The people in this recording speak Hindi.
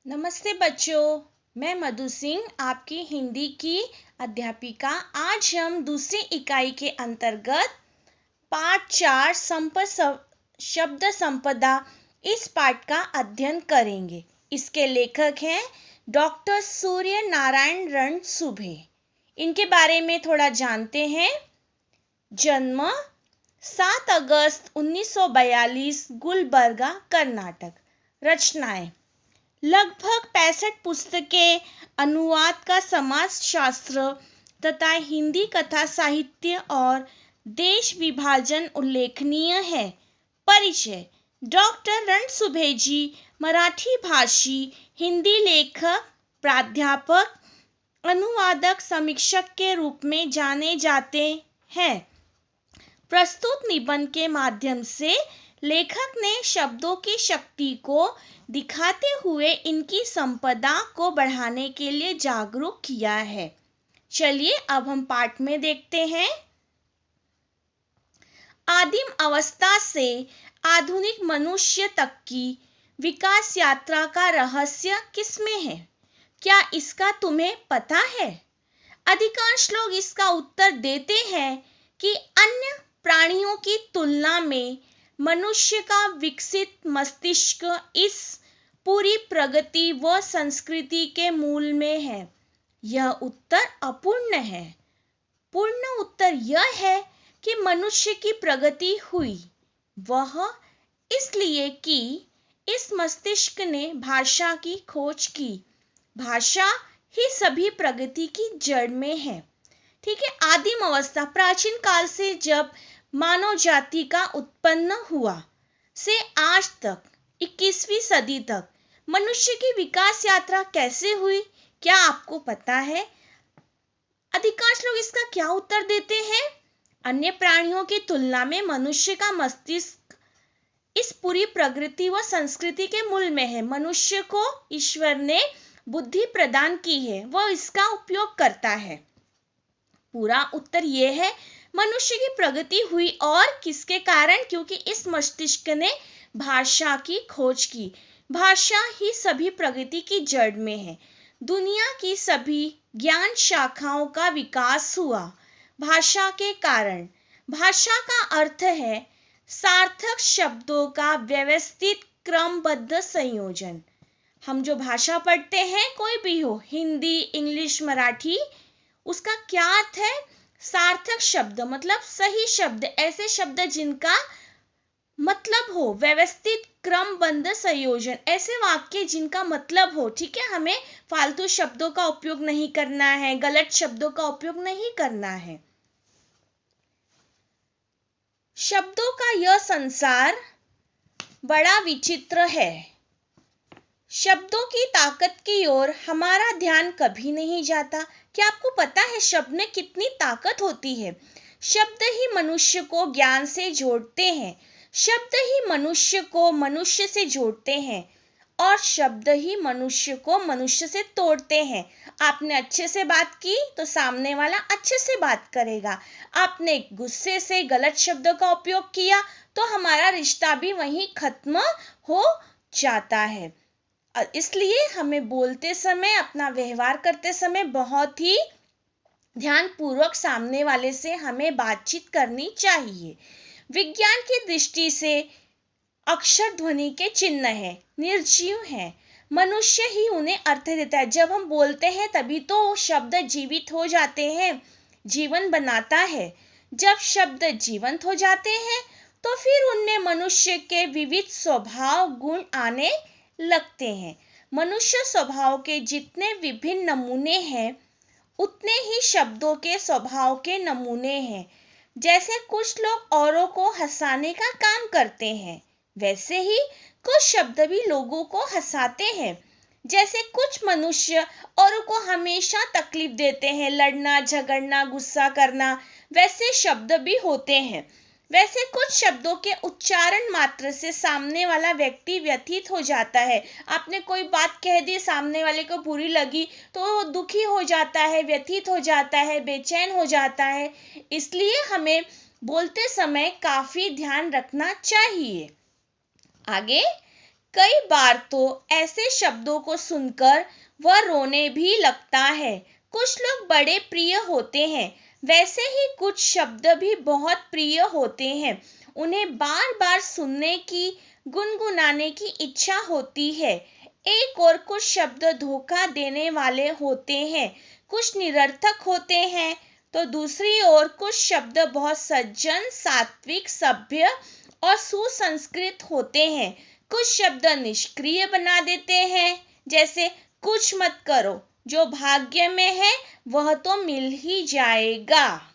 नमस्ते बच्चों, मैं मधु सिंह आपकी हिंदी की अध्यापिका। आज हम दूसरी इकाई के अंतर्गत पाठ 4 शब्द संपदा इस पाठ का अध्ययन करेंगे। इसके लेखक हैं डॉक्टर सूर्य नारायण रणसुभे। इनके बारे में थोड़ा जानते हैं। जन्म 7 अगस्त 1942, गुलबर्गा, कर्नाटक। रचनाएं लगभग 65 पुस्तकें, अनुवाद का समाजशास्त्र तथा हिंदी कथा साहित्य और देश विभाजन उल्लेखनीय है। परिचय: डॉक्टर रणसुभे जी मराठी भाषी, हिंदी लेखक, प्राध्यापक, अनुवादक, समीक्षक के रूप में जाने जाते हैं। प्रस्तुत निबंध के माध्यम से लेखक ने शब्दों की शक्ति को दिखाते हुए इनकी संपदा को बढ़ाने के लिए जागरूक किया है। चलिए अब हम पाठ में देखते हैं। आदिम अवस्था से आधुनिक मनुष्य तक की विकास यात्रा का रहस्य किसमें है? क्या इसका तुम्हें पता है? अधिकांश लोग इसका उत्तर देते हैं कि अन्य प्राणियों की तुलना में मनुष्य का विकसित मस्तिष्क इस पूरी प्रगति व संस्कृति के मूल में है। यह उत्तर अपूर्ण है। पूर्ण उत्तर यह है कि मनुष्य की प्रगति हुई, वह इसलिए कि इस मस्तिष्क ने भाषा की खोज की। भाषा ही सभी प्रगति की जड़ में है। ठीक है। आदिम अवस्था, प्राचीन काल से जब मानव जाति का उत्पन्न हुआ से आज तक 21वीं सदी तक मनुष्य की विकास यात्रा कैसे हुई, क्या आपको पता है? अधिकांश लोग इसका क्या उत्तर देते हैं? अन्य प्राणियों की तुलना में मनुष्य का मस्तिष्क इस पूरी प्रगति व संस्कृति के मूल में है। मनुष्य को ईश्वर ने बुद्धि प्रदान की है, वह इसका उपयोग करता है। पूरा उत्तर यह है, मनुष्य की प्रगति हुई और किसके कारण? क्योंकि इस मस्तिष्क ने भाषा की खोज की। भाषा ही सभी प्रगति की जड़ में है। दुनिया की सभी ज्ञान शाखाओं का विकास हुआ भाषा के कारण। भाषा का अर्थ है सार्थक शब्दों का व्यवस्थित क्रमबद्ध संयोजन। हम जो भाषा पढ़ते हैं, कोई भी हो, हिंदी, इंग्लिश, मराठी, उसका क्या अर्थ है? सार्थक शब्द मतलब सही शब्द, ऐसे शब्द जिनका मतलब हो। व्यवस्थित क्रमबद्ध संयोजन, ऐसे वाक्य जिनका मतलब हो। ठीक है, हमें फालतू शब्दों का उपयोग नहीं करना है, गलत शब्दों का उपयोग नहीं करना है। शब्दों का यह संसार बड़ा विचित्र है। शब्दों की ताकत की ओर हमारा ध्यान कभी नहीं जाता। क्या आपको पता है शब्द में कितनी ताकत होती है? शब्द ही मनुष्य को ज्ञान से जोड़ते हैं, शब्द ही मनुष्य को मनुष्य से जोड़ते हैं और शब्द ही मनुष्य को मनुष्य से तोड़ते हैं। आपने अच्छे से बात की तो सामने वाला अच्छे से बात करेगा। आपने गुस्से से गलत शब्दों का उपयोग किया तो हमारा रिश्ता भी वहीं खत्म हो जाता है। इसलिए हमें बोलते समय, अपना व्यवहार करते समय बहुत ही ध्यानपूर्वक सामने वाले से हमें बातचीत करनी चाहिए। विज्ञान की दृष्टि से अक्षर ध्वनि के चिन्ह है, निर्जीव है। मनुष्य ही उन्हें अर्थ देता है। जब हम बोलते हैं तभी तो शब्द जीवित हो जाते हैं, जीवन बनाता है। जब शब्द जीवंत हो जाते हैं तो फिर उनमें मनुष्य के विविध स्वभाव गुण आने लगते हैं। मनुष्य स्वभाव के जितने विभिन्न नमूने हैं, उतने ही शब्दों के स्वभाव के नमूने हैं। जैसे कुछ लोग औरों को हंसाने का काम करते हैं, वैसे ही कुछ शब्द भी लोगों को हंसाते हैं। जैसे कुछ मनुष्य औरों को हमेशा तकलीफ देते हैं, लड़ना, झगड़ना, गुस्सा करना, वैसे शब्द भी होते हैं। वैसे कुछ शब्दों के उच्चारण मात्र से सामने वाला व्यक्ति व्यथित हो जाता है। आपने कोई बात कह दी, सामने वाले को बुरी लगी तो वो दुखी हो जाता है, व्यथित हो जाता है, बेचैन हो जाता है। इसलिए हमें बोलते समय काफी ध्यान रखना चाहिए। आगे, कई बार तो ऐसे शब्दों को सुनकर वह रोने भी लगता है। कुछ लोग बड़े प्रिय होते हैं, वैसे ही कुछ शब्द भी बहुत प्रिय होते हैं। उन्हें बार बार सुनने की, गुनगुनाने की इच्छा होती है। एक और कुछ शब्द धोखा देने वाले होते हैं, कुछ निरर्थक होते हैं, तो दूसरी ओर कुछ शब्द बहुत सज्जन, सात्विक, सभ्य और सुसंस्कृत होते हैं। कुछ शब्द निष्क्रिय बना देते हैं, जैसे कुछ मत करो, जो भाग्य में है वह तो मिल ही जाएगा।